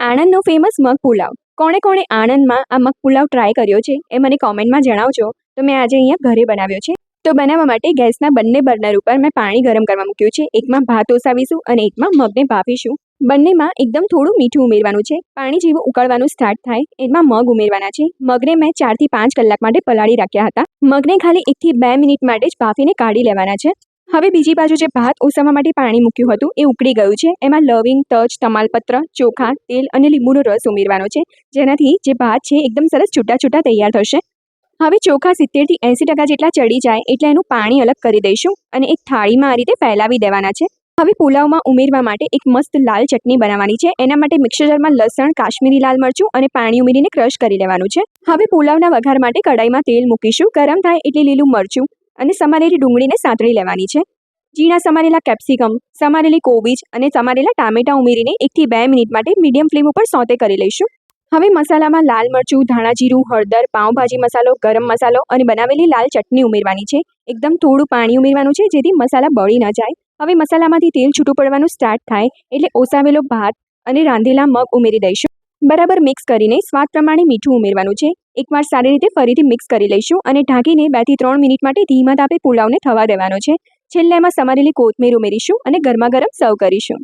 આણંદનો famous મગ પુલાવ. કોણે કોણે આણંદમાં આ મગ પુલાવ ટ્રાય કર્યો છે એ મને કોમેન્ટમાં જણાવજો. તો મેં આજે અહીંયા ઘરે બનાવ્યો છે. તો બનાવવા માટે ગેસના બંને બર્નર ઉપર મેં પાણી ગરમ કરવા મૂક્યું છે. એકમાં ભાત ઓસાવીશું અને એકમાં મગને બાફીશું. બંનેમાં એકદમ થોડું મીઠું ઉમેરવાનું છે. પાણી જેવું ઉકળવાનું સ્ટાર્ટ થાય એમાં મગ ઉમેરવાના છે. મગને મેં 4 થી 5 કલાક માટે પલાળી રાખ્યા હતા. મગને ખાલી 1 થી 2 મિનિટ માટે જ બાફીને કાઢી લેવાના છે. હવે બીજી બાજુ જે ભાત ઓસાવવા માટે પાણી મૂક્યું હતું એ ઉકળી ગયું છે. એમાં લવિંગ, તજ, તમાલપત્ર, ચોખા, તેલ અને લીંબુનો રસ ઉમેરવાનો છે, જેનાથી જે ભાત છે એકદમ સરસ છૂટા છૂટા તૈયાર થશે. હવે ચોખા 70 થી 80% જેટલા ચડી જાય એટલે એનું પાણી અલગ કરી દઈશું અને એક થાળીમાં આ રીતે ફેલાવી દેવાના છે. હવે પુલાવમાં ઉમેરવા માટે એક મસ્ત લાલ ચટણી બનાવવાની છે. એના માટે મિક્સર જારમાં લસણ, કાશ્મીરી લાલ મરચું અને પાણી ઉમેરીને ક્રશ કરી લેવાનું છે. હવે પુલાવના વઘાર માટે કડાઈમાં તેલ મૂકીશું. ગરમ થાય એટલે લીલું મરચું અને સમારેલી ડુંગળીને સાંતળી લેવાની છે. ઝીણા સમારેલા કેપ્સિકમ, સમારેલી કોબીજ અને સમારેલા ટામેટા ઉમેરીને 1 થી 2 મિનિટ માટે મીડિયમ ફ્લેમ ઉપર સોતે કરી લઈશું. હવે મસાલામાં લાલ મરચું, ધાણા જીરું, હળદર, પાઉંભાજી મસાલો, ગરમ મસાલો અને બનાવેલી લાલ ચટણી ઉમેરવાની છે. એકદમ થોડું પાણી ઉમેરવાનું છે જેથી મસાલા બળી ન જાય. હવે મસાલામાંથી તેલ છૂટું પડવાનું સ્ટાર્ટ થાય એટલે ઓસાવેલો ભાત અને રાંધેલા મગ ઉમેરી દઈશું. બરાબર મિક્સ કરીને સ્વાદ પ્રમાણે મીઠું ઉમેરવાનું છે. એકવાર સારી રીતે ફરીથી મિક્સ કરી લઈશું અને ઢાંકીને 2 થી 3 મિનિટ માટે ધીમા તાપે પુલાવને થવા દેવાનો છે. છેલ્લે એમાં સમારેલી કોથમીર ઉમેરીશું અને ગરમા ગરમ સર્વ કરીશું.